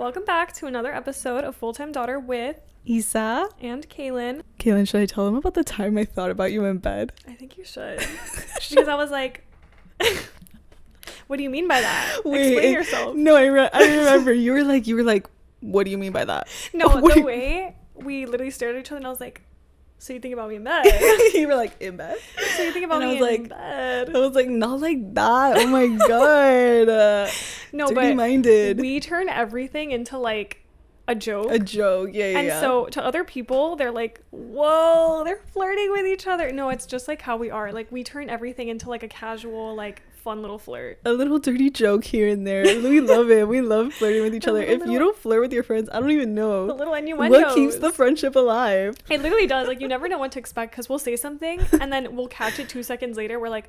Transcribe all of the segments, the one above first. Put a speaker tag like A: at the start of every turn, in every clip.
A: Welcome back to another episode of Full-Time Daughter with
B: Isa
A: and Cailyn.
B: Cailyn, should I tell them about the time I thought about you in bed?
A: I think you should. Because I was like, what do you mean by that? Explain yourself.
B: No, I remember. You were like, what do you mean by that?
A: No, the way we literally stared at each other and I was like, so you think about me in bed?
B: You were like, in bed?
A: So you think about me in bed?
B: I was like, not like that. Oh my god.
A: No,
B: dirty-minded.
A: But we turn everything into like a joke.
B: Yeah.
A: And so to other people, they're like, whoa, they're flirting with each other. No, it's just like how we are. Like we turn everything into like a casual, like fun little flirt.
B: A little dirty joke here and there. We love it. We love flirting with each other. If you don't flirt with your friends, I don't even know.
A: The little innuendos.
B: What keeps the friendship alive?
A: It literally does. Like you never know what to expect because we'll say something and then we'll catch it 2 seconds later. We're like,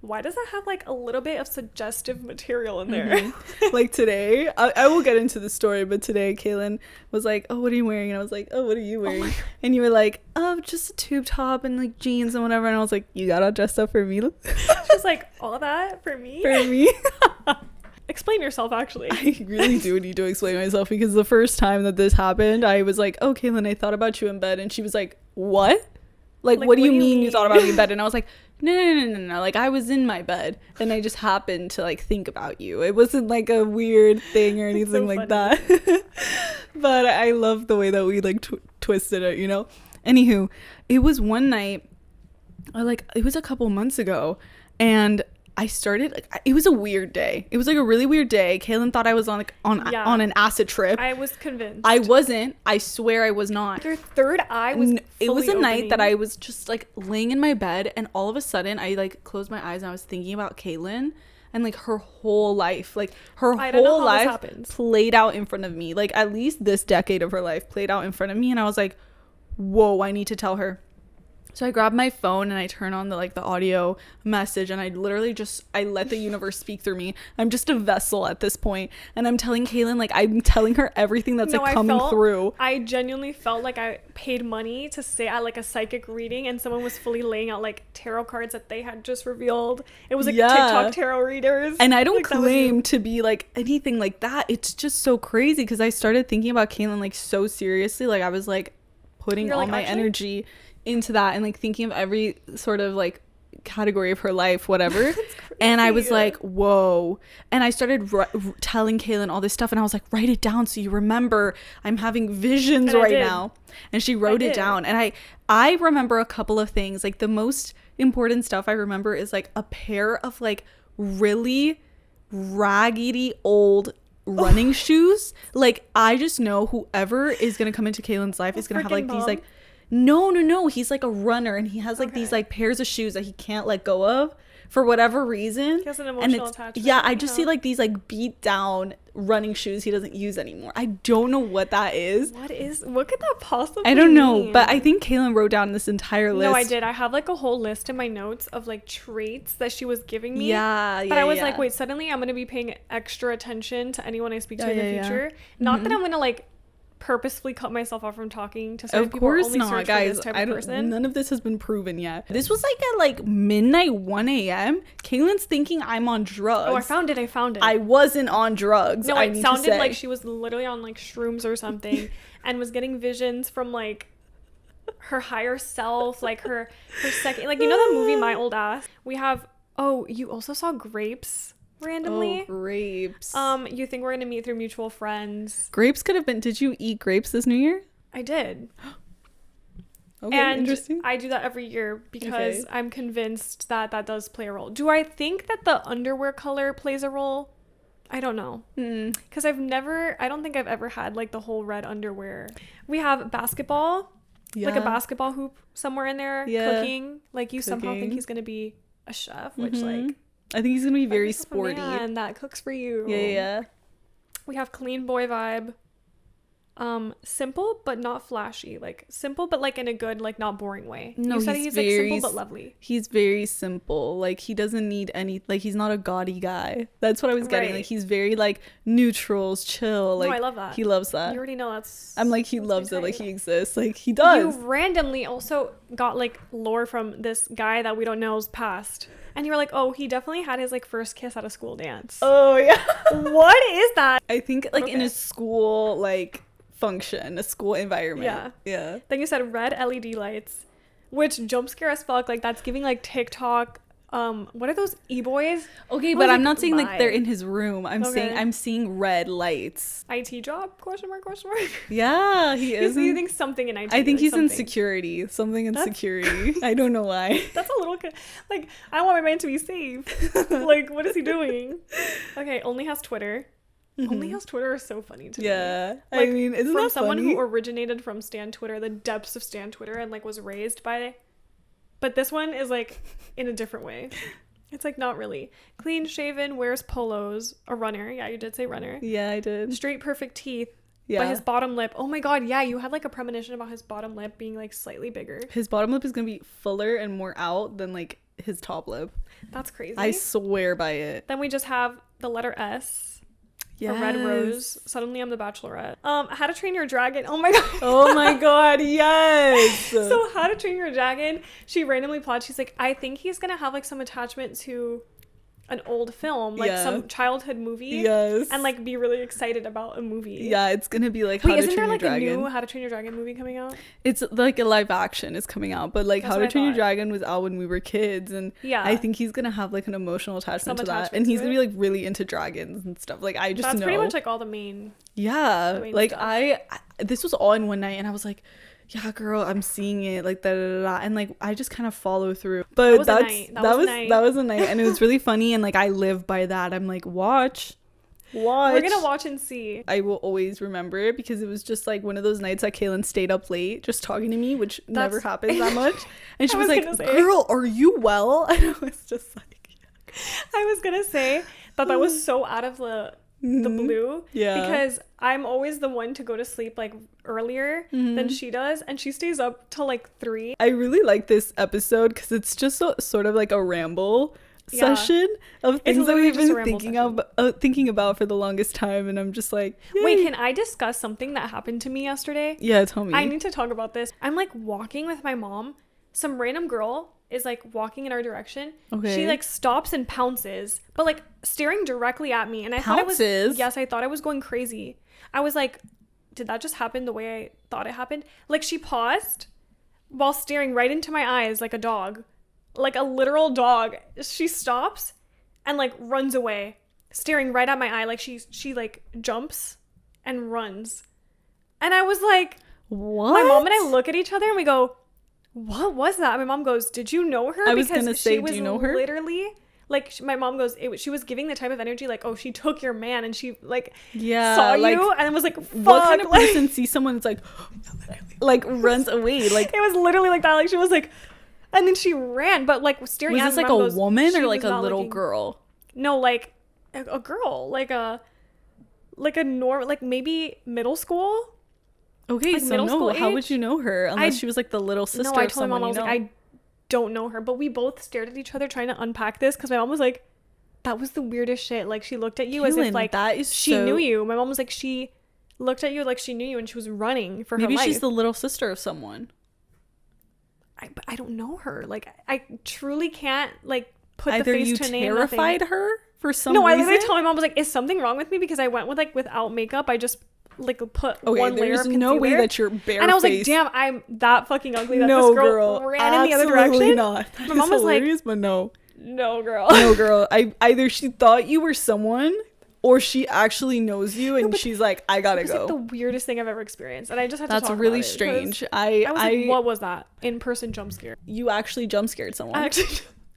A: why does that have like a little bit of suggestive material in there?
B: Mm-hmm. Like today, I will get into the story, but today Cailyn was like, oh, what are you wearing? And I was like, oh, what are you wearing? And you were like, oh, just a tube top and like jeans and whatever. And I was like, you got all dressed up for me?
A: She's like, all that for me?
B: For me?
A: Explain yourself, actually.
B: I really do need to explain myself because the first time that this happened, I was like, oh, Cailyn, I thought about you in bed. And she was like, what? Like what do you mean you thought about me in bed? And I was like, no. Like I was in my bed and I just happened to like think about you. It wasn't like a weird thing or anything so like that. But I love the way that we like twisted it, you know? Anywho, it was one night, it was a couple months ago, and I started like it was a weird day. It was like a really weird day. Cailyn thought I was on an acid trip.
A: I was convinced.
B: I wasn't. I swear I was not.
A: Your third eye was
B: it was a
A: opening.
B: night that I was just like laying in my bed and all of a sudden I like closed my eyes and I was thinking about Cailyn and like her whole life. Like her whole life played out in front of me. Like at least this decade of her life played out in front of me and I was like, whoa, I need to tell her. So I grabbed my phone and I turn on the audio message and I literally I let the universe speak through me. I'm just a vessel at this point. And I'm telling Cailyn, like I'm telling her everything that's coming through.
A: I genuinely felt like I paid money to stay at like a psychic reading and someone was fully laying out like tarot cards that they had just revealed. It was like TikTok tarot readers.
B: And I don't claim to be like anything like that. It's just so crazy because I started thinking about Cailyn like so seriously. Like I was like putting all my energy into that and like thinking of every sort of like category of her life, whatever. And I was like, whoa. And I started telling Cailyn all this stuff and I was like, write it down so you remember. I'm having visions right now. And she wrote it down. And I remember a couple of things. Like the most important stuff I remember is like a pair of like really raggedy old running shoes. Like I just know whoever is gonna come into Cailyn's life is gonna have like these like no, he's like a runner and he has like these like pairs of shoes that he can't let go of for whatever reason. He
A: has an emotional attachment.
B: Yeah, I just see like these like beat down running shoes he doesn't use anymore. I don't know what that is.
A: What could that possibly
B: I don't know, but I think Cailyn wrote down this entire list.
A: No, I did. I have like a whole list in my notes of like traits that she was giving me.
B: Yeah.
A: But I was like, wait, suddenly I'm going to be paying extra attention to anyone I speak to in the future. Not that I'm going to like purposefully cut myself off from talking to certain people. Of course not, guys.
B: None of this has been proven yet. This was like at like midnight, 1 a.m. Cailyn's thinking I'm on drugs.
A: Oh, I found it.
B: I wasn't on drugs.
A: No, it sounded like she was literally on like shrooms or something and was getting visions from like her higher self, like her second, like you know the movie My Old Ass? We have, you also saw Grapes randomly.
B: Oh, grapes.
A: You think we're gonna meet through mutual friends?
B: Grapes could have been. Did you eat grapes this New Year?
A: I did.
B: Okay,
A: and
B: interesting.
A: I do that every year because I'm convinced that does play a role. Do I think that the underwear color plays a role? I don't know. Because I don't think I've ever had like the whole red underwear. We have basketball, like a basketball hoop somewhere in there, cooking. Like you somehow think he's gonna be a chef, which like.
B: I think he's gonna be very sporty.
A: And that cooks for you.
B: Yeah.
A: We have clean boy vibe. simple but not flashy, like simple but like in a good, like not boring way.
B: No,
A: you said he's like simple but lovely.
B: He's very simple. Like he doesn't need any, like he's not a gaudy guy. That's what I was getting. Like he's very like neutrals, chill. Like
A: no, I love that.
B: He loves that.
A: You already know that's.
B: I'm like, he loves it. Like he exists. Like he does.
A: You randomly also got like lore from this guy that we don't know's past. And you were like, oh, he definitely had his like first kiss at a school dance.
B: Oh yeah.
A: What is that?
B: I think like in a school like function, a school environment. Yeah.
A: Then you said red LED lights, which jump scare as fuck. Like that's giving like TikTok. What are those e-boys?
B: Okay, but I'm not saying like they're in his room. I'm saying I'm seeing red lights.
A: IT job? Question mark?
B: Yeah, he is.
A: You think something in IT?
B: I think he's in security. Something in security. I don't know why.
A: That's a little like I want my man to be safe. Like what is he doing? Okay, only has Twitter. Only has Twitter is so funny to me.
B: Yeah,
A: like,
B: I mean, isn't
A: from
B: that
A: someone
B: funny?
A: who originated from Stan Twitter, the depths of Stan Twitter, and like was raised by. But this one is like in a different way. It's like not really. Clean shaven, wears polos, a runner. Yeah, you did say runner.
B: Yeah, I did.
A: Straight, perfect teeth.
B: Yeah.
A: But his bottom lip. Oh my god, yeah, you had like a premonition about his bottom lip being like slightly bigger.
B: His bottom lip is gonna be fuller and more out than like his top lip.
A: That's crazy.
B: I swear by it.
A: Then we just have the letter S.
B: Yes.
A: A red rose. Suddenly I'm the Bachelorette. How to Train Your Dragon. Oh my god.
B: Oh my god, yes.
A: So How to Train Your Dragon, she randomly plots, she's like, I think he's gonna have like some attachment to an old film, like some childhood movie.
B: Yes.
A: And like be really excited about a movie.
B: Yeah, it's gonna be like How to Train Your Dragon.
A: Isn't there like a new How to Train Your Dragon movie coming out?
B: It's like a live action is coming out, but like
A: That's
B: How to Train Your Dragon was out when we were kids, and I think he's gonna have like an emotional attachment to that, and he's gonna be like really into dragons and stuff. Like I just
A: That's
B: know.
A: pretty much like all the main.
B: Yeah,
A: the main
B: like
A: stuff.
B: I this was all in one night, and I was like, yeah, girl, I'm seeing it, like da da da, and like I just kind of follow through. But that was a night, and it was really funny, and like I live by that. I'm like, watch. We're
A: gonna watch and see.
B: I will always remember it because it was just like one of those nights that Cailyn stayed up late just talking to me, which never happens that much. And she was like, girl, are you well? And I was just like,
A: I was gonna say that was so out of the blue, because I'm always the one to go to sleep like earlier than she does, and she stays up till like 3.
B: I really like this episode because it's just sort of like a ramble session of things that we've been thinking about for the longest time, and I'm just like, yay.
A: Wait, can I discuss something that happened to me yesterday?
B: Yeah, tell me.
A: I need to talk about this. I'm like walking with my mom, some random girl is like walking in our direction. Okay. She like stops and pounces, but like staring directly at me, and I thought I was going crazy. I was like, did that just happen the way I thought it happened? Like she paused while staring right into my eyes like a dog. Like a literal dog. She stops and like runs away, staring right at my eye. Like she like jumps and runs. And I was like, what? My mom and I look at each other and we go, what was that? My mom goes, did you know her?
B: I was gonna say, do you know her?
A: Literally, like my mom goes, she was giving the type of energy like, oh, she took your man, and she like saw you and was like, fuck.
B: What kind of person sees someone that's like runs away? Like
A: it was literally like that. Like she was like. And then she ran, but like staring at me.
B: Was this like a woman or like a little girl?
A: No, like a girl, like a normal, like maybe middle school.
B: Okay, like so no, how would you know her unless she was like the little sister? No, I told my mom, I was like,
A: I don't know her, but we both stared at each other trying to unpack this because my mom was like, that was the weirdest shit. Like she looked at you as if like she knew you. My mom was like, she looked at you like she knew you, and she was running for her life.
B: Maybe she's the little sister of someone.
A: I don't know her. Like I truly can't like put the face to a name.
B: Either you terrified her for some reason.
A: No, I literally told my mom, I was like, is something wrong with me? Because I went with like without makeup. I just like put one layer of concealer. There's no way
B: that you're bare.
A: And I was like, damn, I'm that fucking ugly that this girl ran in the other direction.
B: Absolutely not.
A: My mom was like,
B: but no.
A: No, girl.
B: No, girl. Either she thought you were someone, or she actually knows you, and she's like, I gotta go.
A: Like the weirdest thing I've ever experienced, and I just had to talk about it.
B: That's really strange.
A: I was like, what was that? In-person jump scare.
B: You actually jump scared someone.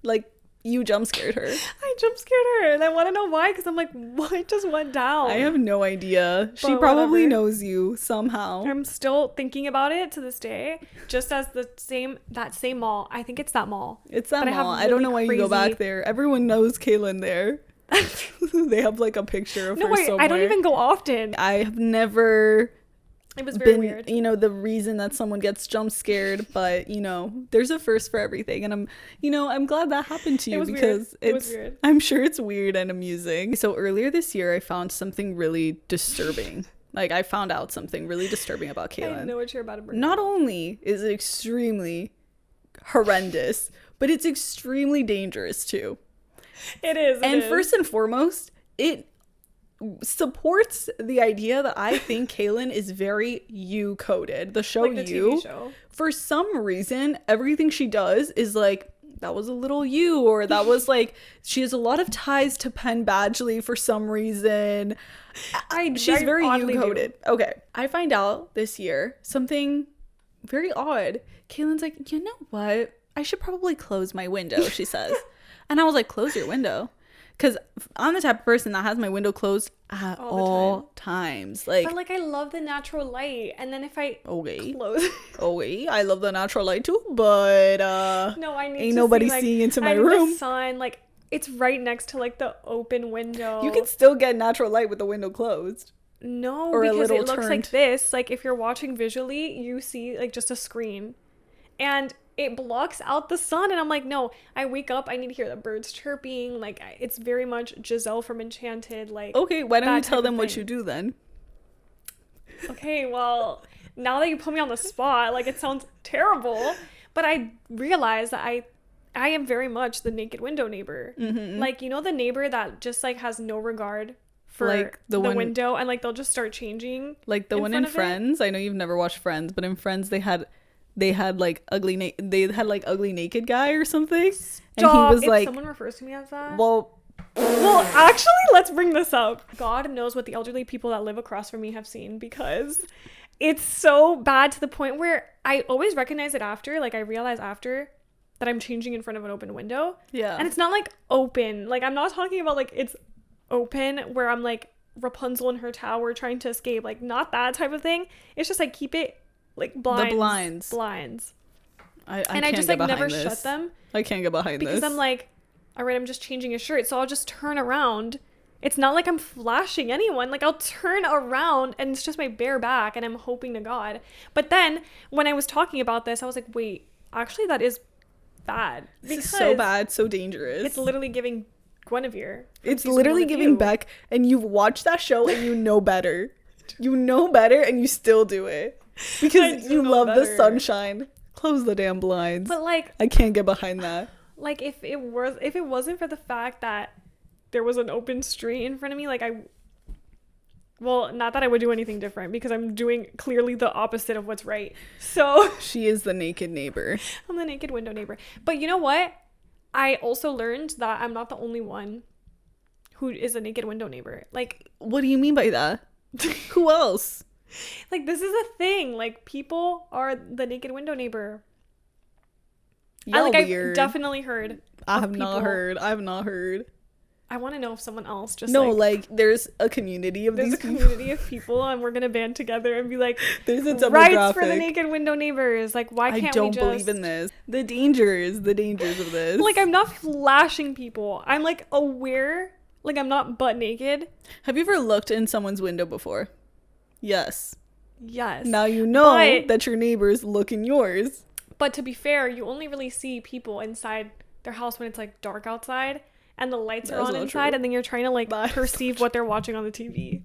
B: Like, you jump scared her.
A: I jump scared her, and I want to know why, because I'm like, what just went down?
B: I have no idea. She probably knows you somehow.
A: I'm still thinking about it to this day, just as that same mall. I think it's that mall.
B: It's that mall. I don't know why you go back there. Everyone knows Cailyn there. They have like a picture of her somewhere.
A: I don't even go often.
B: I have never
A: It was very weird.
B: You know, the reason that someone gets jump scared, but you know, there's a first for everything, and I'm glad that happened to you because
A: it was weird.
B: I'm sure it's weird and amusing. So earlier this year, I found something really disturbing. Like, I found out something really disturbing about Cailyn.
A: I know what you're about to bring.
B: Not only is it extremely horrendous, but it's extremely dangerous too.
A: It is.
B: And first and foremost, it supports the idea that I think Cailyn is very You coded. The show, like the You, TV show. For some reason, everything she does is like, that was a little You, or that was like, she has a lot of ties to Penn Badgley for some reason. She's very You coded. Okay, I find out this year something very odd. Cailyn's like, you know what? I should probably close my window, she says. And I was like, close your window? Because I'm the type of person that has my window closed at all times. Like,
A: but like, I love the natural light, and then if I close,
B: I love the natural light too, but
A: no, I need
B: ain't nobody seeing into my room.
A: The sun, like, it's right next to like the open window.
B: You can still get natural light with the window closed.
A: No, or because it looks like this. Like, if you're watching visually, you see like just a screen, and it blocks out the sun, and I'm like, no, I wake up, I need to hear the birds chirping. Like, it's very much Giselle from Enchanted. Like,
B: okay, why don't you tell them what you do then?
A: Okay, well, now that you put me on the spot, like, it sounds terrible, but I realize that I am very much the naked window neighbor. Mm-hmm. Like, you know, the neighbor that just like has no regard for like the window, and like they'll just start changing,
B: like the one in Friends. I know you've never watched Friends, but in Friends they had like ugly naked guy or something.
A: Stop.
B: And he was
A: if someone refers to me as that,
B: well,
A: actually, let's bring this up. God knows what the elderly people that live across from me have seen, because it's so bad to the point where I always recognize it after. Like, I realize after that I'm changing in front of an open window.
B: Yeah.
A: And it's not like open. Like, I'm not talking about like it's open where I'm like Rapunzel in her tower trying to escape. Like, not that type of thing. It's just like keep it like blinds. I just like never shut them.
B: I can't get behind this
A: because I'm like, all right, I'm just changing a shirt, so I'll just turn around. It's not like I'm flashing anyone. Like, I'll turn around and it's just my bare back, and I'm hoping to God. But then when I was talking about this, I was like, wait, actually that is bad.
B: This is so bad, so dangerous.
A: It's literally giving Guinevere.
B: It's literally giving Beck, and you've watched that show and you know better. You know better, and you still do it. Because you love the sunshine. Close the damn blinds.
A: But like,
B: I can't get behind that.
A: Like, if it wasn't for the fact that there was an open street in front of me, like, not that I would do anything different, because I'm doing clearly the opposite of what's right. So
B: she is the naked neighbor.
A: I'm the naked window neighbor. But you know what? I also learned that I'm not the only one who is a naked window neighbor. Like,
B: what do you mean by that? Who else?
A: Like, this is a thing. Like, people are the naked window neighbor. I've definitely heard.
B: I have not heard.
A: I want to know if someone else just
B: like there's a community of these people.
A: There's a community of people, and we're gonna band together and be like,
B: there's a demographic.
A: Rights for the naked window neighbors. Like, why can't we
B: I don't believe in this. The dangers of this.
A: Like, I'm not flashing people. I'm like aware. Like, I'm not butt naked.
B: Have you ever looked in someone's window before? Yes. Now you know that your neighbors look in yours.
A: But to be fair, you only really see people inside their house when it's like dark outside and the lights are on inside, and then you're trying to like perceive what they're watching on the TV.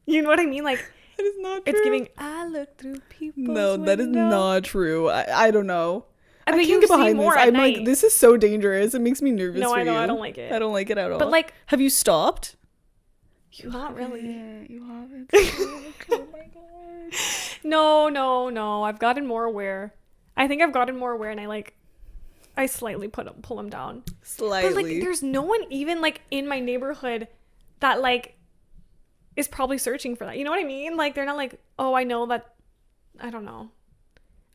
A: You know what I mean? Like,
B: that is not true.
A: It's giving, I look through people's
B: No, that is not true. I don't know.
A: I can't get behind this.
B: I'm like, this is so dangerous. It makes me nervous for you.
A: No, I don't like it.
B: I don't like it at all.
A: But like,
B: have you stopped?
A: Not really.
B: You haven't. Oh my god.
A: No. I've gotten more aware. I think I've gotten more aware, and I slightly pull them down.
B: Slightly.
A: But like, there's no one even like in my neighborhood that like is probably searching for that. You know what I mean? Like, they're not like, oh, I know that. I don't know.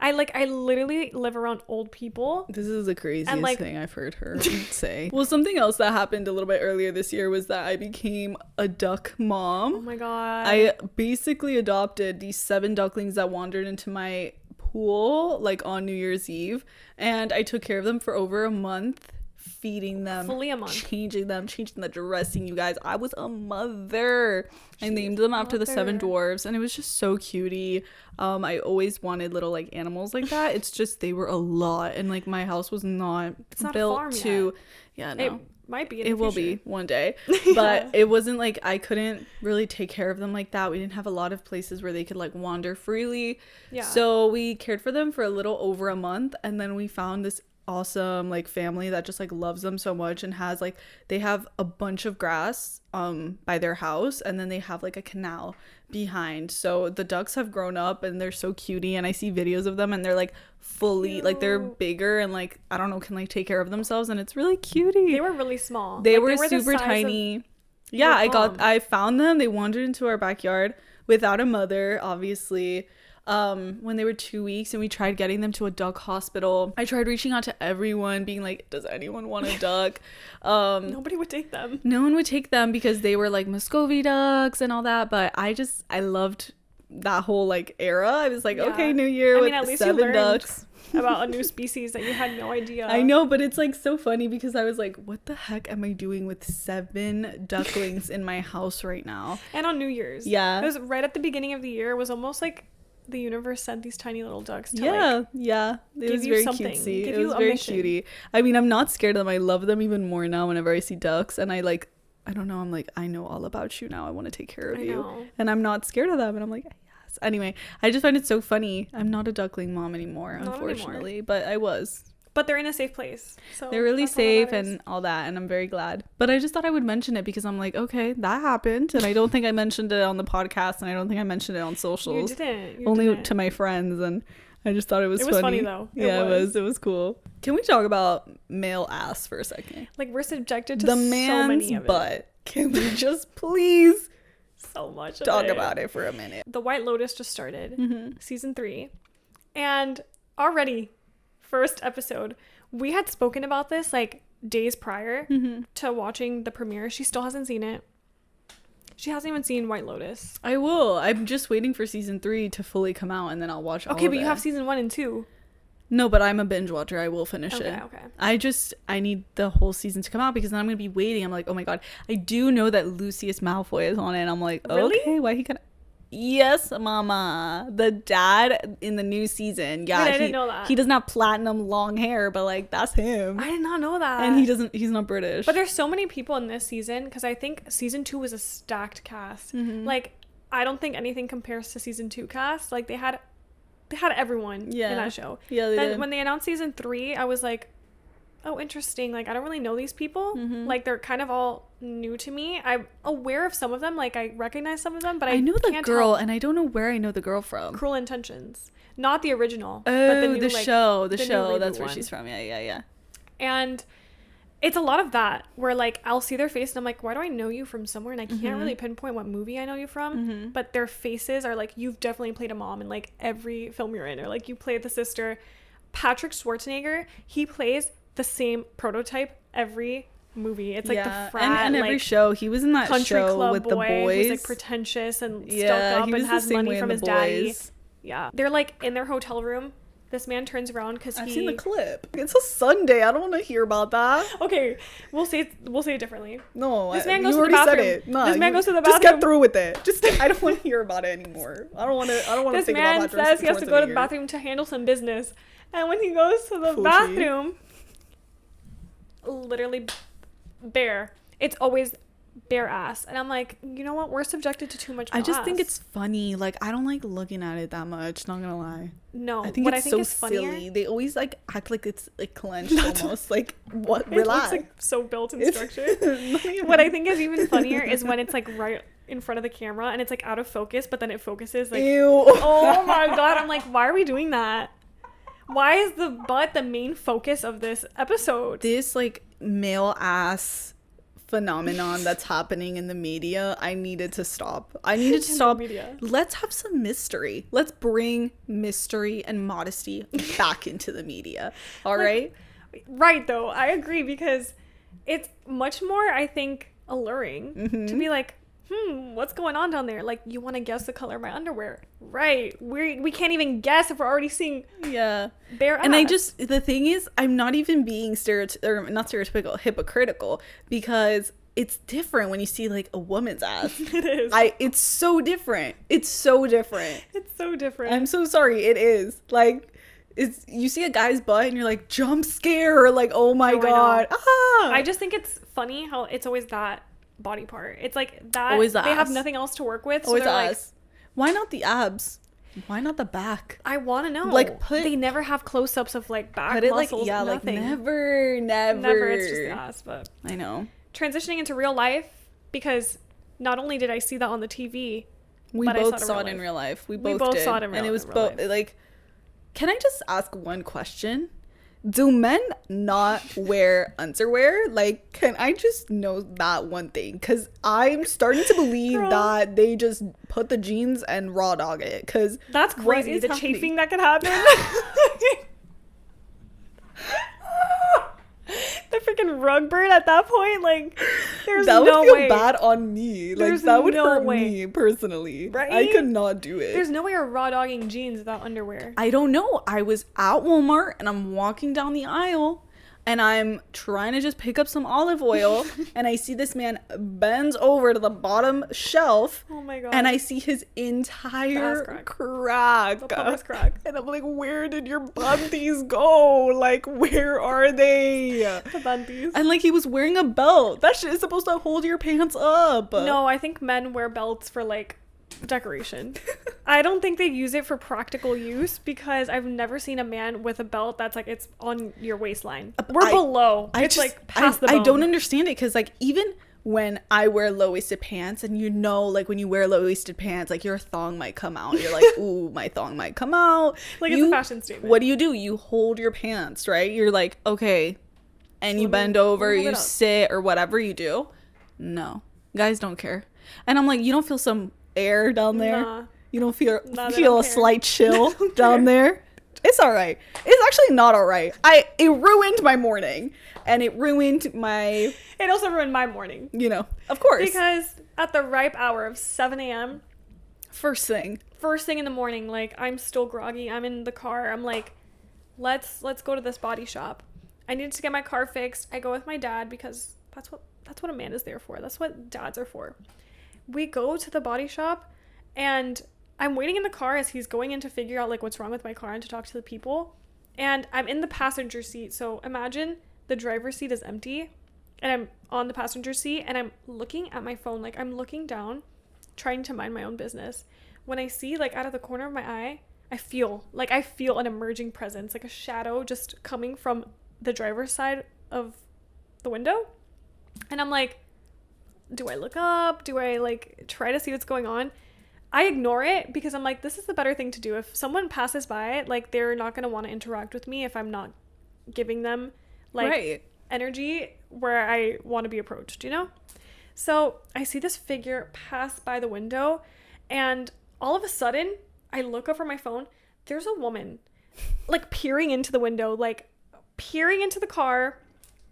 A: I literally live around old people.
B: This is the craziest thing I've heard her say. Well, something else that happened a little bit earlier this year was that I became a duck mom.
A: Oh my god.
B: I basically adopted these 7 ducklings that wandered into my pool like on New Year's Eve, and I took care of them for over a month feeding them,
A: fully a month,
B: changing the dressing. You guys, I was a mother. I named them after the 7 dwarves, and it was just so cutie. I always wanted little like animals like that. It's just they were a lot, and like my house was not built to. Yeah, no.
A: It might be.
B: It will be one day, but it wasn't like I couldn't really take care of them like that. We didn't have a lot of places where they could like wander freely. Yeah. So we cared for them for a little over a month, and then we found this awesome like family that just like loves them so much and has like they have a bunch of grass by their house, and then they have like a canal behind, so the ducks have grown up and they're so cutie, and I see videos of them and they're like fully cute. Like they're bigger and like I don't know, can like take care of themselves, and it's really cutie.
A: They were really small.
B: They were super tiny. Yeah, I found them. They wandered into our backyard without a mother, obviously, when they were 2 weeks, and we tried getting them to a duck hospital. I tried reaching out to everyone being like, does anyone want a duck?
A: Nobody would take them.
B: No one would take them because they were like Muscovy ducks and all that, but I loved that whole like era. I was like, okay, new year with at least 7 ducks
A: about a new species that you had no idea.
B: I know, but it's like so funny because I was like, what the heck am I doing with 7 ducklings in my house right now? And
A: on New Year's. Yeah. It was right at the beginning of the year. It was almost like the universe sent these tiny little ducks to
B: it was very cutesy. It was very cutie. I mean, I'm not scared of them. I love them even more now whenever I see ducks, and I don't know, I'm like, I know all about you now. I want to take care of you, and I'm not scared of them, and I'm like, yes. Anyway, I just find it so funny. I'm not a duckling mom anymore, unfortunately, but I was.
A: But they're in a safe place. So
B: they're really safe and all that, and I'm very glad. But I just thought I would mention it because I'm like, okay, that happened, and I don't think I mentioned it on the podcast, and I don't think I mentioned it on socials.
A: You didn't.
B: Only to my friends, and I just thought it was funny. It was funny though. It was cool. Can we talk about male ass for a second?
A: Like, we're subjected to so many of it.
B: Butt. Can we just please
A: so much
B: talk about it for a minute?
A: The White Lotus just started, season 3, and already first episode, we had spoken about this like days prior to watching the premiere. She still hasn't seen it. She hasn't even seen White Lotus.
B: I will. I'm just waiting for season 3 to fully come out, and then I'll watch all of it.
A: Okay, but you have season 1 and 2.
B: No, but I'm a binge watcher. I will finish it. Okay. I need the whole season to come out because then I'm going to be waiting. I'm like, oh my God. I do know that Lucius Malfoy is on it. And I'm like, really? Okay, why he kind of... Yes, mama. The dad in the new season. Yeah,
A: I didn't know that.
B: He doesn't have platinum long hair, but like that's him.
A: I did not know that.
B: And he's not British.
A: But there's so many people in this season because I think season 2 was a stacked cast. Like, I don't think anything compares to season 2 cast. Like, they had everyone in that show. Yeah, they did. When they announced season 3, I was like, oh, interesting. Like, I don't really know these people. Like, they're kind of all new to me. I'm aware of some of them. Like, I recognize some of them, but I know the
B: girl, and I don't know where I know the girl from.
A: Cruel Intentions. Not the original.
B: Oh, but the new, the show. That's where she's from. Yeah.
A: And it's a lot of that, where, like, I'll see their face, and I'm like, why do I know you from somewhere? And I can't really pinpoint what movie I know you from. But their faces are like, you've definitely played a mom in, like, every film you're in. Or, like, you played the sister. Patrick Schwarzenegger, he plays the same prototype every movie. It's like the frat
B: and every show. He was in that show with the boys.
A: Who's like pretentious and stuck up and has money from his daddy. Yeah, they're like in their hotel room. This man turns around because
B: I've seen the clip. It's a Sunday. I don't want to hear about that.
A: Okay, we'll say it differently.
B: No,
A: this man goes to the bathroom. Said it.
B: No, this man goes to the bathroom. Just get through with it. I don't want to hear about it anymore. I don't want to think about it.
A: This man says he has to go to the bathroom to handle some business, and when he goes to the bathroom, literally bare. It's always bare ass, and I'm like, you know what, we're subjected to too much
B: I just think it's funny. Like, I don't like looking at it that much, not gonna lie.
A: No,
B: I think it's so silly. They always like act like it's like clenched almost. Like, what? Relax.
A: It looks like so built and structured. What I think is even funnier is when it's like right in front of the camera and it's like out of focus, but then it focuses like, ew. Oh my God, I'm like, why are we doing that? Why is the butt the main focus of this episode?
B: This like male ass phenomenon that's happening in the media, I needed to stop. Let's have some mystery. Let's bring mystery and modesty back into the media. All right?
A: Right, though. I agree, because it's much more, I think, alluring to be like, what's going on down there? Like, you want to guess the color of my underwear, right? We can't even guess if we're already seeing bare ass.
B: And the thing is, I'm not even being not stereotypical, hypocritical, because it's different when you see like a woman's ass.
A: It is.
B: It's so different. It's so different.
A: It's so different.
B: I'm so sorry. It is. Like, you see a guy's butt and you're like, jump scare, or like, oh my God.
A: I just think it's funny how it's always that body part. It's like that.
B: Always the
A: they
B: ass.
A: have nothing else to work with. So
B: always
A: they're
B: the
A: like,
B: ass. Why not the abs? Why not the back?
A: I want to know.
B: Like,
A: they never have close-ups of like back
B: put it
A: muscles.
B: like,
A: nothing.
B: like never.
A: It's just the ass. But
B: I know.
A: Transitioning into real life, because not only did I see that on the TV,
B: we both saw it in real life. We both
A: saw it in real life.
B: And it was both like, can I just ask one question? Do men not wear underwear? Like, can I just know that one thing? Because I'm starting to believe that they just put the jeans and raw dog it. Because
A: that's crazy. The chafing that could happen. The freaking rug burn at that point, like, there's no way.
B: That would feel bad on me. Like, that would hurt me personally.
A: Right?
B: I could not do it.
A: There's no way you're raw dogging jeans without underwear.
B: I don't know. I was at Walmart and I'm walking down the aisle and I'm trying to just pick up some olive oil and I see this man bends over to the bottom shelf.
A: Oh my God.
B: And I see his entire crack.
A: The pumice crack.
B: And I'm like, where did your bunties go? Like, where are they?
A: The bunties.
B: And like, he was wearing a belt. That shit is supposed to hold your pants up.
A: No, I think men wear belts for like decoration. I don't think they use it for practical use, because I've never seen a man with a belt that's like, it's on your waistline. We're below. It's like past the bone.
B: I don't understand it, because like, even when I wear low-waisted pants, and you know, like when you wear low-waisted pants, like your thong might come out. You're like, ooh, my thong might come out.
A: Like, it's a fashion statement.
B: What do? You hold your pants, right? You're like, okay. And you bend over, you sit, or whatever you do. No. Guys don't care. And I'm like, you don't feel some air down there?
A: Nah.
B: You don't feel a slight chill down there? It's all right. It's actually not all right. It ruined my morning, and it ruined my...
A: It also ruined my morning.
B: You know, of course.
A: Because at the ripe hour of 7 a.m.
B: First thing
A: in the morning, like, I'm still groggy. I'm in the car. I'm like, let's go to this body shop. I needed to get my car fixed. I go with my dad, because that's what a man is there for. That's what dads are for. We go to the body shop, and I'm waiting in the car as he's going in to figure out like what's wrong with my car and to talk to the people. And I'm in the passenger seat. So imagine the driver's seat is empty and I'm on the passenger seat and I'm looking at my phone. Like, I'm looking down, trying to mind my own business. When I see, like, out of the corner of my eye, I feel an emerging presence, like a shadow just coming from the driver's side of the window. And I'm like, do I look up? Do I like try to see what's going on? I ignore it, because I'm like, this is the better thing to do. If someone passes by, like, they're not going to want to interact with me if I'm not giving them like energy where I want to be approached, you know? So I see this figure pass by the window, and all of a sudden I look over my phone. There's a woman like peering into the window, like peering into the car,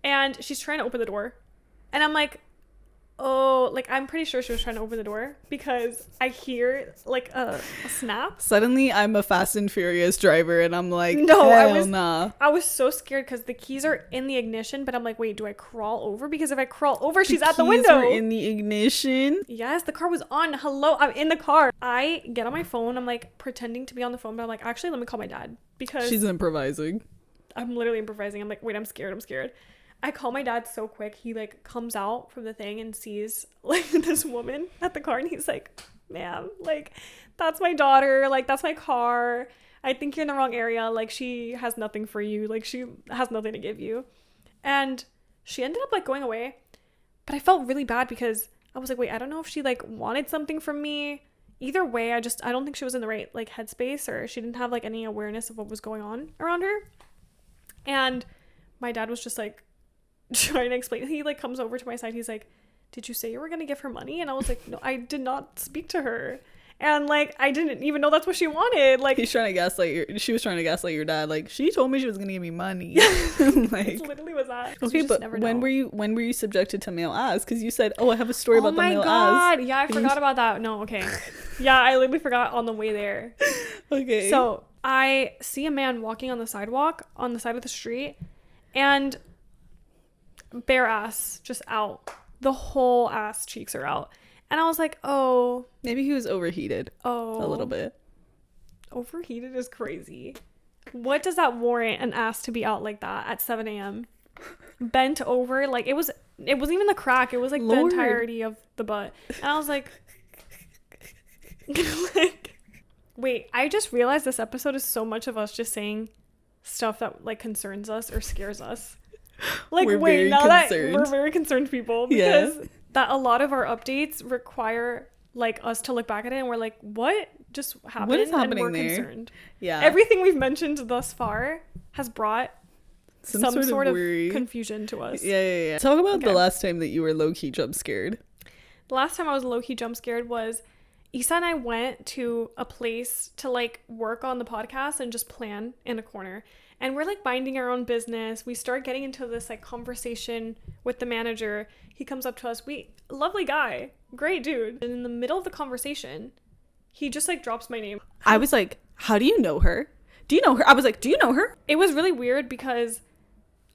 A: and she's trying to open the door. And I'm like, oh, like, I'm pretty sure she was trying to open the door, because I hear like a snap.
B: Suddenly I'm a Fast and Furious driver, and I'm like,
A: no,
B: hell
A: I was so scared, because the keys are in the ignition, but I'm like, wait, do I crawl over? Because if I crawl over, she's at the window.
B: The keys are in the ignition?
A: Yes, the car was on. Hello, I'm in the car. I get on my phone. I'm like pretending to be on the phone, but I'm like, actually, let me call my dad, because
B: she's improvising.
A: I'm literally improvising. I'm like, wait, I'm scared. I call my dad so quick. He like comes out from the thing and sees like this woman at the car, and he's like, ma'am, like, that's my daughter, like, that's my car. I think you're in the wrong area. Like, she has nothing for you. Like, she has nothing to give you. And she ended up like going away. But I felt really bad, because I was like, wait, I don't know if she like wanted something from me. Either way, I don't think she was in the right like headspace, or she didn't have like any awareness of what was going on around her. And my dad was just like trying to explain. He like comes over to my side. He's like, did you say you were gonna give her money? And I was like, no, I did not speak to her. And like, I didn't even know that's what she wanted. Like,
B: he's trying to gaslight she was trying to gaslight your dad. Like, she told me she was gonna give me money. Like,
A: it literally was that.
B: Okay, but when were you subjected to male ass? Because you said, oh, I have a story about the male ass. Oh my god,
A: yeah, I forgot about that. No, okay. Yeah, I literally forgot on the way there.
B: Okay.
A: So I see a man walking on the sidewalk on the side of the street, and bare ass just out. The whole ass cheeks are out. And I was like, oh.
B: Maybe he was overheated.
A: Oh.
B: A little bit.
A: Overheated is crazy. What does that warrant an ass to be out like that at 7 a.m.? Bent over. Like, it wasn't even the crack. It was like Lord. The entirety of the butt. And I was like, wait, I just realized this episode is so much of us just saying stuff that like concerns us or scares us. Like, wait, now concerned. That we're very concerned people, because that a lot of our updates require like us to look back at it and we're like, what just happened?
B: What is happening
A: and we're
B: there?
A: Concerned.
B: Yeah.
A: Everything we've mentioned thus far has brought some sort of confusion to us.
B: Yeah. Talk about the last time that you were low-key jump scared.
A: The last time I was low-key jump scared was Isa and I went to a place to like work on the podcast and just plan in a corner. And we're like minding our own business. We start getting into this like conversation with the manager. He comes up to us. Lovely guy, great dude. And in the middle of the conversation, he just like drops my name.
B: I was like, how do you know her? Do you know her? I was like, do you know her?
A: It was really weird because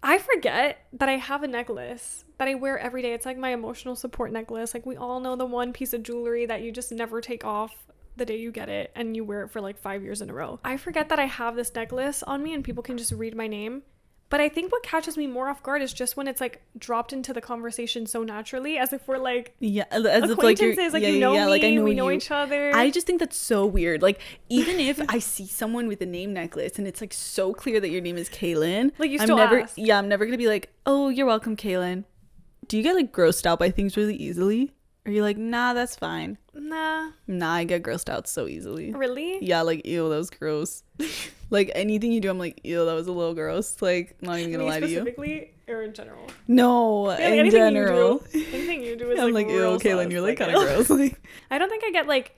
A: I forget that I have a necklace that I wear every day. It's like my emotional support necklace. Like, we all know the one piece of jewelry that you just never take off the day you get it and you wear it for like 5 years in a row. I forget that I have this necklace on me and people can just read my name. But I think what catches me more off guard is just when it's like dropped into the conversation so naturally, as if we're like,
B: as if like you're,
A: like, you know me, like I know we know each other.
B: I just think that's so weird. Like, even if I see someone with a name necklace and it's like so clear that your name is Cailyn,
A: like, you still ask.
B: Yeah, I'm never gonna be like, oh, you're welcome, Cailyn. Do you get like grossed out by things really easily? Or you're like, nah, that's fine? Nah, I get grossed out so easily.
A: Really?
B: Yeah, like, ew, that was gross. Like, anything you do, I'm like, ew, that was a little gross. Like, not even gonna lie to you.
A: Specifically, or in general?
B: No, in general.
A: Anything you do is
B: I'm like, ew, Cailyn, you're like kind of gross. Like,
A: I don't think I get like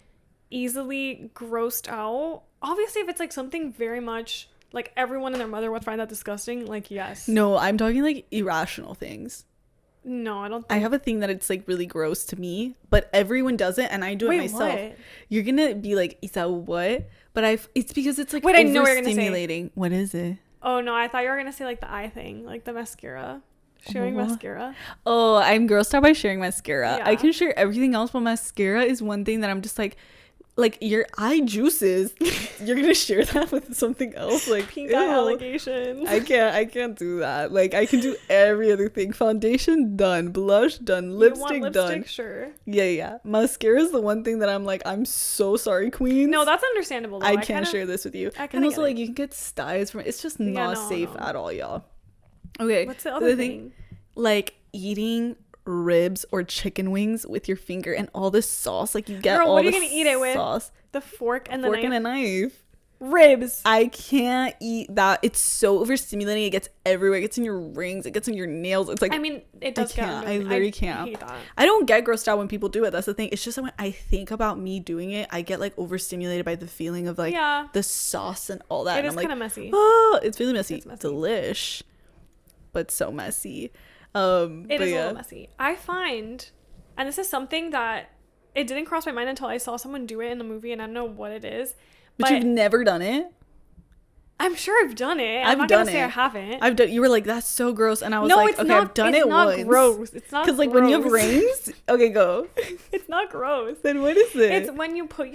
A: easily grossed out. Obviously, if it's like something very much like everyone and their mother would find that disgusting, like, yes.
B: No, I'm talking like irrational things.
A: No, I don't think.
B: I have a thing that it's like really gross to me, but everyone does it and I do it myself. What? You're gonna be like, is that what? But it's because it's like
A: I know what you're gonna
B: overstimulating. What is it?
A: Oh no, I thought you were gonna say like the eye thing, like the mascara. Sharing mascara.
B: Oh, I'm grossed out by sharing mascara. Yeah. I can share everything else, but mascara is one thing that I'm just like your eye juices, you're gonna share that with something else? Like,
A: pink eye allegations.
B: I can't do that. Like, I can do every other thing. Foundation done, blush done, lipstick done.
A: Sure.
B: Yeah. Mascara is the one thing that I'm like, I'm so sorry, queens.
A: No, that's understandable though.
B: I can't share this with you. And also, like, you can get styes from it. It's just not safe at all, y'all. Okay.
A: What's the other thing?
B: Like, eating ribs or chicken wings with your finger and all this sauce, like, you get all
A: what are
B: you
A: gonna eat it with?
B: Sauce.
A: The fork and the knife.
B: And a knife.
A: Ribs.
B: I can't eat that. It's so overstimulating. It gets everywhere. It gets in your rings. It gets in your nails. It's like,
A: I mean, it does.
B: I literally can't.
A: I hate that.
B: I don't get grossed out when people do it. That's the thing. It's just that when I think about me doing it, I get like overstimulated by the feeling of like the sauce and all that.
A: It is
B: kind
A: of messy.
B: Oh, it's really messy. It's delish, but so messy.
A: It is a little messy. I find, and this is something that it didn't cross my mind until I saw someone do it in the movie, and I don't know what it is.
B: But you've never done it?
A: I'm sure I've done it. I'm not gonna say I haven't.
B: You were like, that's so gross, and I was like, okay, I've done it once.
A: It's not gross. It's not
B: because like when you have rings. Okay, go.
A: It's not gross.
B: Then what is it?
A: It's when you put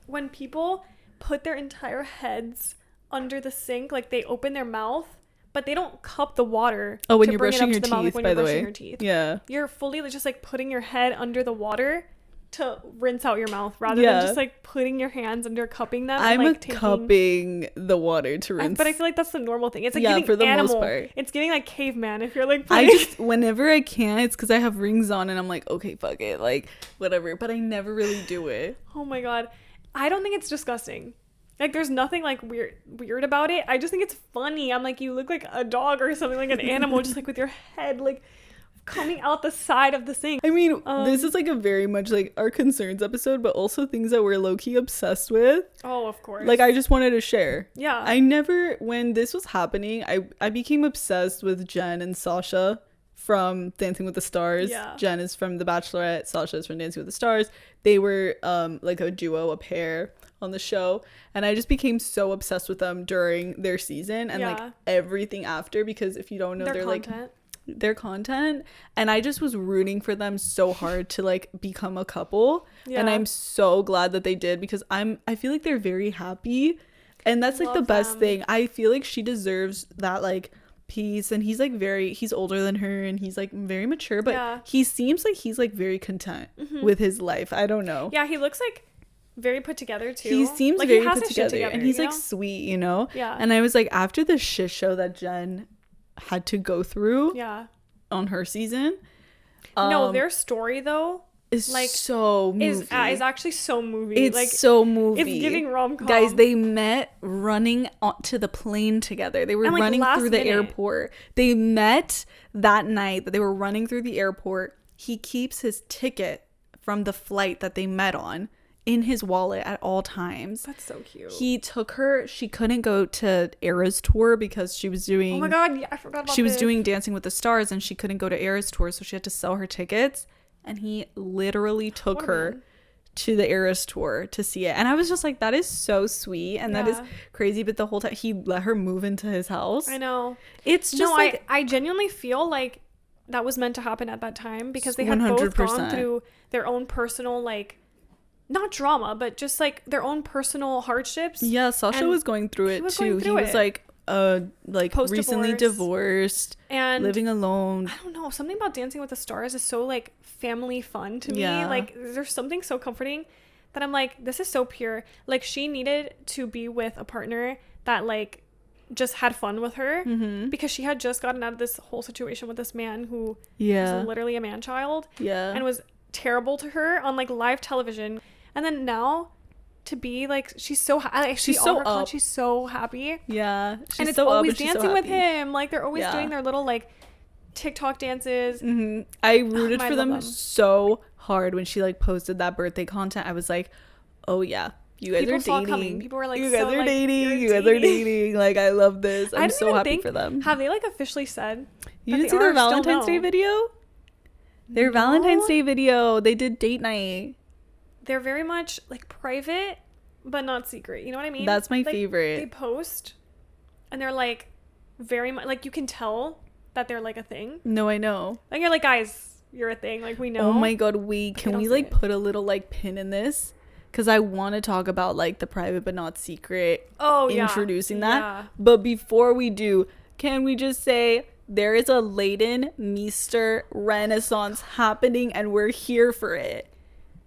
A: when people put their entire heads under the sink, like they open their mouth. But they don't cup the water.
B: Oh, when you're brushing your teeth, by the way.
A: Yeah. You're fully just like putting your head under the water to rinse out your mouth rather than just like putting your hands under cupping them.
B: I'm like cupping the water to rinse.
A: But I feel like that's the normal thing. It's like giving for the most part. It's giving like caveman if you're like
B: I just, whenever I can, it's because I have rings on and I'm like, okay, fuck it. Like, whatever. But I never really do it.
A: Oh my God. I don't think it's disgusting. Like, there's nothing like weird about it. I just think it's funny. I'm like, you look like a dog or something, like an animal, just like with your head like coming out the side of the sink.
B: I mean, this is like a very much like our concerns episode, but also things that we're low-key obsessed with.
A: Oh, of course.
B: Like, I just wanted to share.
A: Yeah.
B: When this was happening, I became obsessed with Jen and Sasha from Dancing with the Stars.
A: Yeah.
B: Jen is from The Bachelorette, Sasha is from Dancing with the Stars. They were like a duo, a pair on the show, and I just became so obsessed with them during their season and like everything after, because if you don't know, they're like their content, and I just was rooting for them so hard to like become a couple. And I'm so glad that they did, because I feel like they're very happy, and that's like the best thing. I feel like she deserves that like peace, and he's like he's older than her, and he's like very mature, but he seems like he's like very content with his life. I don't know.
A: Yeah, he looks like very put together too.
B: He seems like very put together, and he's like sweet, you know.
A: Yeah.
B: And I was like, after the shit show that Jen had to go through on her season,
A: no, their story though
B: is like so movie.
A: Is actually so movie.
B: It's
A: like
B: so movie.
A: It's giving rom-com.
B: Guys, they met running onto the plane together. They were like running through the airport. They met that night that they were running through the airport. He keeps his ticket from the flight that they met on in his wallet at all times.
A: That's so cute.
B: He took her. She couldn't go to Era's tour because she was doing,
A: oh my god, yeah, I forgot about
B: she was doing Dancing with the Stars, and she couldn't go to Era's tour, so she had to sell her tickets, and he literally took her to the Era's tour to see it. And I was just like, that is so sweet, and that is crazy. But the whole time he let her move into his house.
A: I know.
B: It's just like,
A: I genuinely feel like that was meant to happen at that time, because they had
B: 100%.
A: both gone through their own personal, like, not drama, but just like their own personal hardships.
B: Yeah, Sasha was going through it too. He was like recently divorced and living alone.
A: I don't know, something about Dancing with the Stars is so like family fun to me. Like, there's something so comforting that I'm like, this is so pure. Like, she needed to be with a partner that like just had fun with her, because she had just gotten out of this whole situation with this man who was literally a man-child, and was terrible to her on like live television. And then now to be like, she's so she's so up. She's so happy.
B: Yeah,
A: she's and it's so always dancing with him. Like, they're always doing their little like TikTok dances.
B: I rooted for them so hard when she like posted that birthday content. I was like, oh yeah, you guys are dating.
A: People were like,
B: you guys are dating. You guys are dating. Like, I love this. I'm so happy for them.
A: Have they like officially said?
B: You didn't see their Valentine's Day video? Their Valentine's Day video. They did date night.
A: They're very much like private, but not secret. You know what I mean?
B: That's my
A: like,
B: favorite.
A: They post, and they're like very much like, you can tell that they're like a thing.
B: No, I know.
A: Like, you're like, guys, you're a thing. Like, we know.
B: Oh my god, can we like put a little like pin in this? Because I want to talk about like the private but not secret.
A: Oh
B: yeah. Introducing that. But before we do, can we just say there is a Layden Meester renaissance happening, and we're here for it.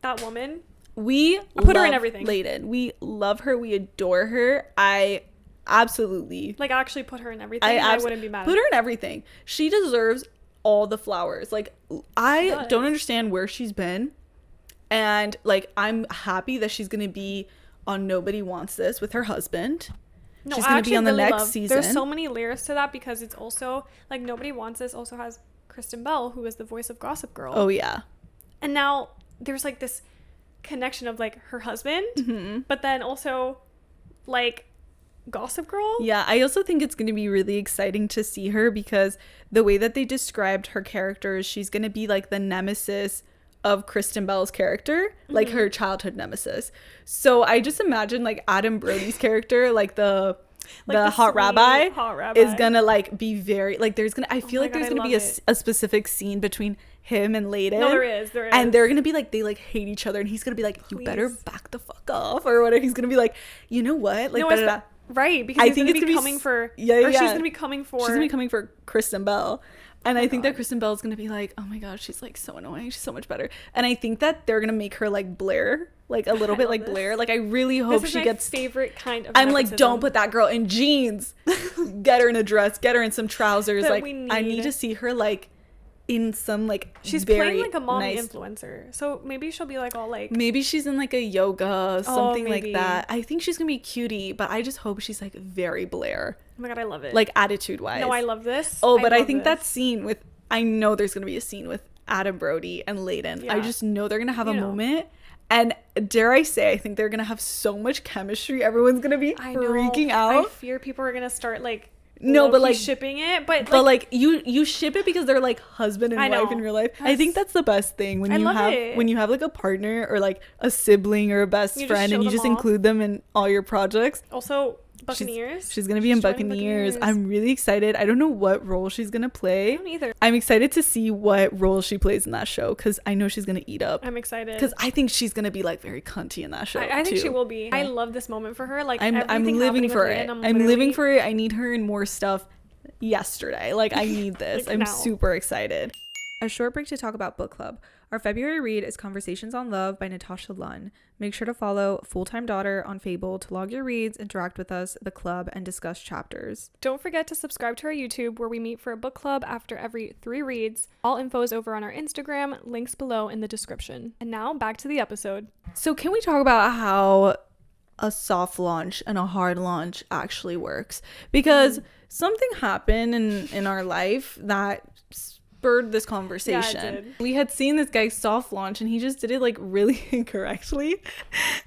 A: That woman,
B: we
A: put her in everything.
B: Layden, we love her, we adore her. I absolutely
A: like actually put her in everything. I wouldn't be mad.
B: Put her in everything. She deserves all the flowers. Like, I don't understand where she's been, and like, I'm happy that she's gonna be on Nobody Wants This with her husband. No, she's gonna be on the next season.
A: There's so many layers to that, because it's also like Nobody Wants This also has Kristen Bell, who is the voice of Gossip Girl.
B: Oh yeah.
A: And now there's like this connection of like her husband, but then also like Gossip Girl.
B: Yeah, I also think it's going to be really exciting to see her, because the way that they described her character is she's going to be like the nemesis of Kristen Bell's character, like her childhood nemesis. So I just imagine like Adam Brody's character, like the hot rabbi is gonna like be very like, there's gonna, I feel like there's gonna be a specific scene between him and Layden.
A: No, there is.
B: And they're gonna be like, they like hate each other, and he's gonna be like, you better back the fuck off, or whatever. He's gonna be like, you know what, like, no,
A: right, because I think it's gonna be coming for she's gonna be coming for
B: Kristen Bell. And I think that Kristen Bell is going to be like, oh my gosh, she's like so annoying. She's so much better. And I think that they're going to make her like Blair, like a little bit like Blair. Like, I really hope she gets
A: favorite kind of
B: I'm nepotism. Like, don't put that girl in jeans. Get her in a dress. Get her in some trousers. Like, I need to see her like in some like,
A: she's playing like a mommy influencer, so maybe she'll be like all like,
B: maybe she's in like a yoga, something like that. I think she's gonna be cutie, but I just hope she's like very Blair.
A: Oh my god, I love it.
B: Like, attitude wise.
A: No, I love this.
B: Oh, but I think that scene with I know there's gonna be a scene with Adam Brody and Layden. I just know they're gonna have a moment. And dare I say, I think they're gonna have so much chemistry. Everyone's gonna be freaking out.
A: I fear people are gonna start like
B: but like
A: shipping it, but
B: like you ship it because they're like husband and wife in real life. I think that's the best thing when you have like a partner or like a sibling or a best friend, and you just include them in all your projects.
A: Also, Buccaneers.
B: She's gonna be in Buccaneers. I'm really excited. I don't know what role she's gonna play.
A: I don't either.
B: I'm excited to see what role she plays in that show because I know she's gonna eat up.
A: I'm excited
B: because I think she's gonna be like very cunty in that show.
A: I think she will be. I love this moment for her. Like
B: I'm living for it. I'm living for it. I need her in more stuff yesterday. Like I need this. I'm super excited. A short break to talk about book club. Our February read is Conversations on Love by Natasha Lunn. Make sure to follow Full-Time Daughter on Fable to log your reads, interact with us, the club, and discuss chapters.
A: Don't forget to subscribe to our YouTube where we meet for a book club after every 3 reads. All info is over on our Instagram, links below in the description. And now back to the episode.
B: So can we talk about how a soft launch and a hard launch actually works? Because something happened in our life that spurred this conversation. We had seen this guy soft launch and he just did it like really incorrectly.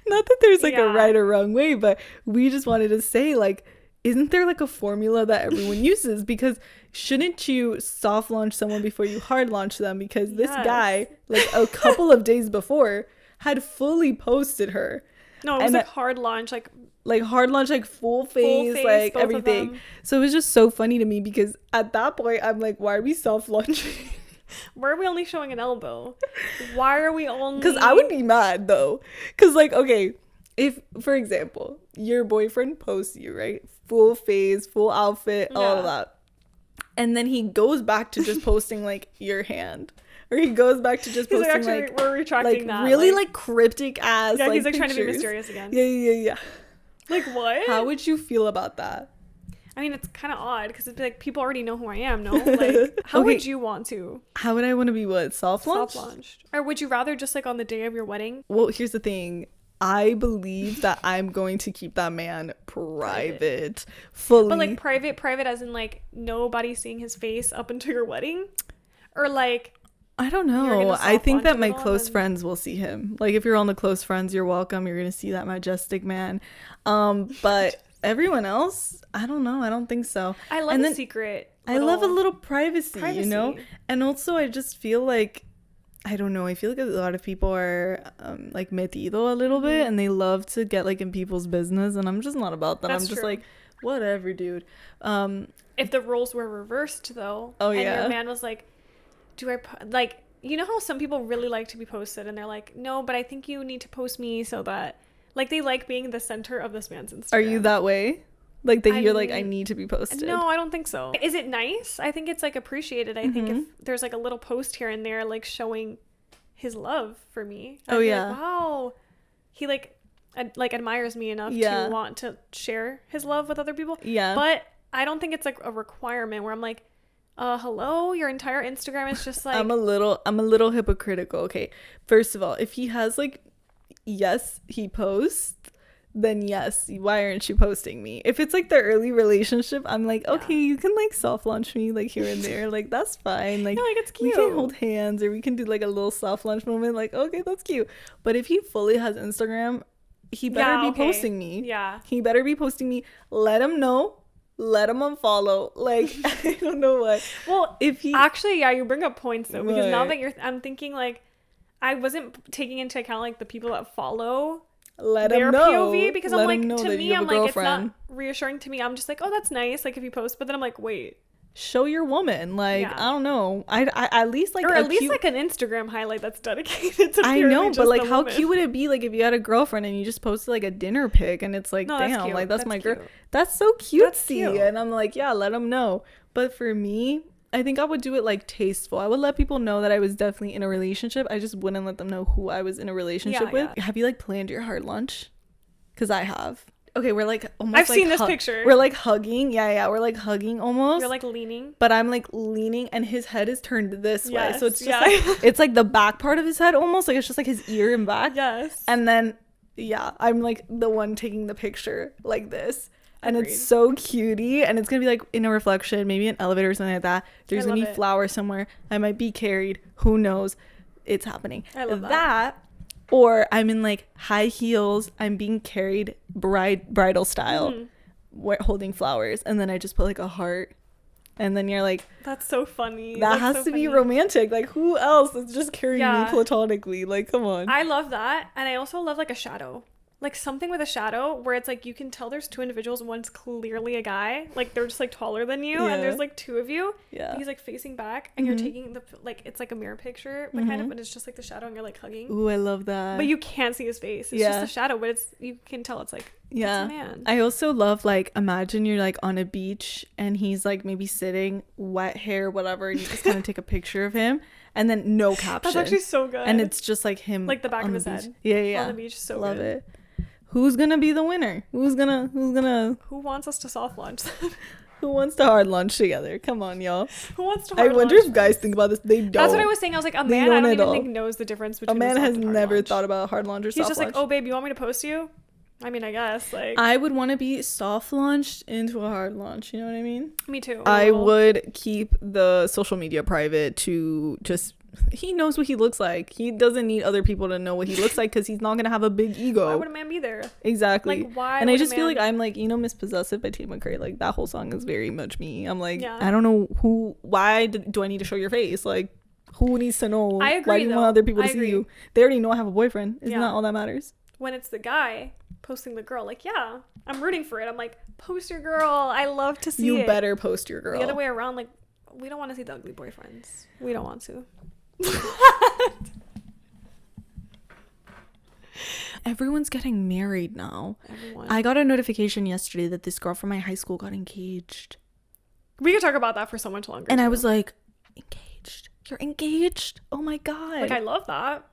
B: Not that there's like a right or wrong way, but we just wanted to say, like, isn't there like a formula that everyone uses? Because shouldn't you soft launch someone before you hard launch them? Because this guy, like a couple of days before, had fully posted her.
A: No, it was like hard launch, like
B: hard launch, like full face, like everything. So it was just so funny to me because at that point I'm like, why are we soft launching?
A: Why are we only showing an elbow? Why are we only?
B: Because I would be mad though. Because like, okay, if for example your boyfriend posts you, right, full face, full outfit, all of that, and then he goes back to just posting like your hand. Or he goes back to just posting like
A: we're retracting that.
B: Really like cryptic ass.
A: Yeah,
B: like,
A: he's like
B: pictures.
A: trying to be mysterious again.
B: Yeah.
A: Like what?
B: How would you feel about that?
A: I mean, it's kind of odd because it's like people already know who I am. No, like how would you want to?
B: How would I want to be what? Soft launched?
A: Or would you rather just like on the day of your wedding?
B: Well, here's the thing. I believe that I'm going to keep that man private. Fully.
A: But like private as in like nobody seeing his face up until your wedding? Or like
B: I don't know. I think that my close friends will see him. Like if you're on the close friends, you're welcome. You're gonna see that majestic man. But everyone else, I don't know. I don't think so.
A: I love a secret.
B: I love a little privacy, you know? And also I just feel like, I don't know, I feel like a lot of people are like metido a little bit and they love to get like in people's business, and I'm just not about that. I'm just like, whatever, dude.
A: If the roles were reversed though, and your man was like, do I like, you know how some people really like to be posted and they're like, no, but I think you need to post me so that, like, they like being the center of this man's Instagram.
B: Are you that way? Like that you're like, I need to be posted?
A: No, I don't think so. Is it nice? I think it's like appreciated. I think if there's like a little post here and there like showing his love for me. I'd be like, wow, he like admires me enough to want to share his love with other people. Yeah. But I don't think it's like a requirement where I'm like, hello, your entire Instagram is just like,
B: I'm a little hypocritical. Okay, first of all, if he has like, yes, he posts, then yes, why aren't you posting me? If it's like the early relationship, I'm like, okay, you can like soft launch me like here and there, like that's fine. Like,
A: no, like it's cute.
B: We can hold hands or we can do like a little soft launch moment. Like, okay, that's cute. But if he fully has Instagram, he better be posting me.
A: Yeah,
B: he better be posting me. Let him know. Let him unfollow. Like, I don't know what.
A: Well, if he actually, you bring up points though, because now that I'm thinking like, I wasn't taking into account like the people that follow.
B: Let them know.
A: POV, because I'm like, to me, I'm like, it's not reassuring to me. I'm just like, oh, that's nice, like if you post, but then I'm like, wait,
B: show your woman. Like, I don't know. I at least like,
A: or at least like an Instagram highlight that's dedicated to.
B: I know, but like, how cute would it be like if you had a girlfriend and you just posted like a dinner pic and it's like, damn, like that's my girl. That's so cutesy. And I'm like, yeah, let them know. But for me, I think I would do it like tasteful. I would let people know that I was definitely in a relationship. I just wouldn't let them know who I was in a relationship with. Have you like planned your hard lunch? Because I have. Okay, we're like almost.
A: I've seen this picture.
B: We're like hugging. Yeah, we're like hugging almost.
A: You're like leaning.
B: But I'm like leaning, and his head is turned this way, so it's just like, it's like the back part of his head almost, like it's just like his ear and back.
A: Yes.
B: And then I'm like the one taking the picture like this. And it's so cutie, and it's gonna be like in a reflection, maybe an elevator or something like that. There's gonna be flowers somewhere. I might be carried. Who knows? It's happening.
A: I love that.
B: Or I'm in like high heels. I'm being carried bridal style, holding flowers, and then I just put like a heart. And then you're like,
A: that's so funny.
B: That has to be romantic. Like, who else is just carrying me platonically? Like, come on.
A: I love that. And I also love like a shadow. Like something with a shadow where it's like you can tell there's two individuals. One's clearly a guy. Like they're just like taller than you. And there's like two of you. Yeah. He's like facing back and you're taking the, like, it's like a mirror picture, but kind of, but it's just like the shadow and you're like hugging.
B: Ooh, I love that.
A: But you can't see his face. It's just a shadow, but it's, you can tell it's like, it's a man.
B: I also love, like, imagine you're like on a beach and he's like maybe sitting, wet hair, whatever, and you just kind of take a picture of him and then no caption.
A: That's actually so good.
B: And it's just like him,
A: like the back of his head.
B: Yeah.
A: On the beach. So
B: love
A: good.
B: it. Who's gonna be the winner? Who
A: wants us to soft launch?
B: Who wants to hard launch together? Come on, y'all.
A: Who wants to hard launch?
B: I wonder if guys think about this. They don't.
A: That's what I was saying. I was like, a man, I don't even think knows the difference between
B: a man has never thought about hard launch or soft launch.
A: He's just like, oh babe, you want me to post you? I mean, I guess, like,
B: I would want to be soft launched into a hard launch, you know what I mean?
A: Me too.
B: I would keep the social media private to just, he knows what he looks like. He doesn't need other people to know what he looks like because he's not gonna have a big ego.
A: Why would a man be there?
B: Exactly.
A: Like, why?
B: And I just feel like I'm like, Miss Possessive by Tate McRae. Like, that whole song is very much me. I'm like, I don't know why do I need to show your face? Like, who needs to know?
A: I agree.
B: Why do you want other people to see you? They already know I have a boyfriend. Isn't that all that matters?
A: When it's the guy posting the girl, like, yeah, I'm rooting for it. I'm like, post your girl. I love to see it.
B: You better post your girl.
A: The other way around, like, we don't want to see the ugly boyfriends. We don't want to.
B: Everyone's getting married now. I got a notification yesterday that this girl from my high school got engaged.
A: We could talk about that for so much longer.
B: And I was like, engaged? You're engaged? Oh my god.
A: Like, I love that.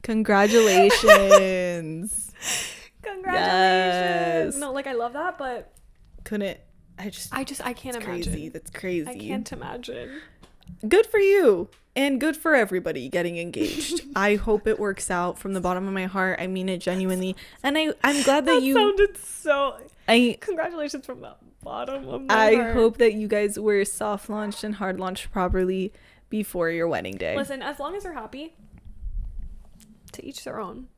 B: Congratulations.
A: Yes. No, like, I love that, but
B: I can't
A: imagine.
B: That's crazy.
A: I can't imagine.
B: Good for you. And good for everybody getting engaged. I hope it works out from the bottom of my heart. I mean it genuinely. And I'm glad that you
A: sounded so congratulations from the bottom of my heart.
B: I hope that you guys were soft launched and hard launched properly before your wedding day.
A: Listen, as long as they're happy, to each their own.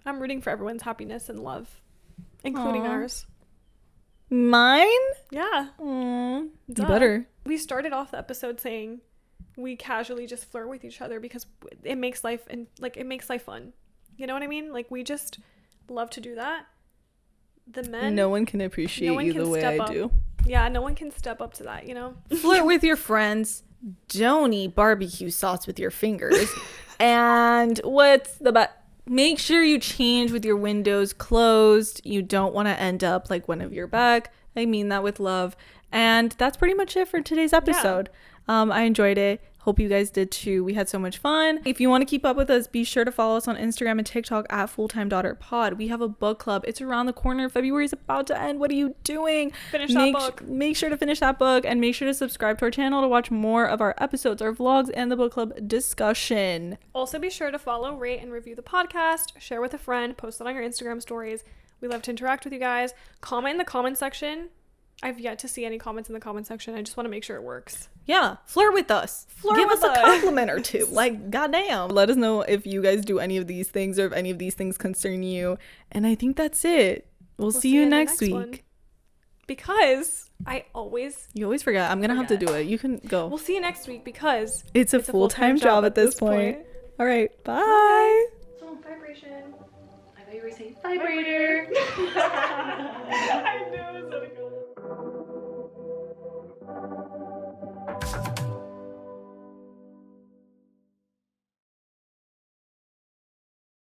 A: I'm rooting for everyone's happiness and love, including ours.
B: Mine?
A: Yeah.
B: You better.
A: We started off the episode saying we casually just flirt with each other because it makes life fun. You know what I mean? Like, we just love to do that. The men,
B: no one can appreciate you the way I do.
A: Yeah, no one can step up to that, you know?
B: Flirt with your friends. Don't eat barbecue sauce with your fingers. And make sure you change with your windows closed. You don't want to end up like one of your back. I mean that with love. And that's pretty much it for today's episode. I enjoyed it. Hope you guys did too. We had so much fun. If you want to keep up with us, be sure to follow us on Instagram and TikTok at fulltimedaughterpod. We have a book club. It's around the corner. February is about to end. What are you doing?
A: Finish that book.
B: Make sure to finish that book and make sure to subscribe to our channel to watch more of our episodes, our vlogs, and the book club discussion.
A: Also, be sure to follow, rate, and review the podcast. Share with a friend. Post it on your Instagram stories. We love to interact with you guys. Comment in the comment section. I've yet to see any comments in the comment section. I just want to make sure it works.
B: Yeah, flirt with us. Give us a compliment or two. Like, goddamn. Let us know if you guys do any of these things or if any of these things concern you. And I think that's it. We'll see you next week. One.
A: Because you
B: always forget. I'm going to have to do it. You can go.
A: We'll see you next week because
B: it's a full-time job at this point. All right. Bye.
A: Oh, vibration. I thought you were saying vibrator.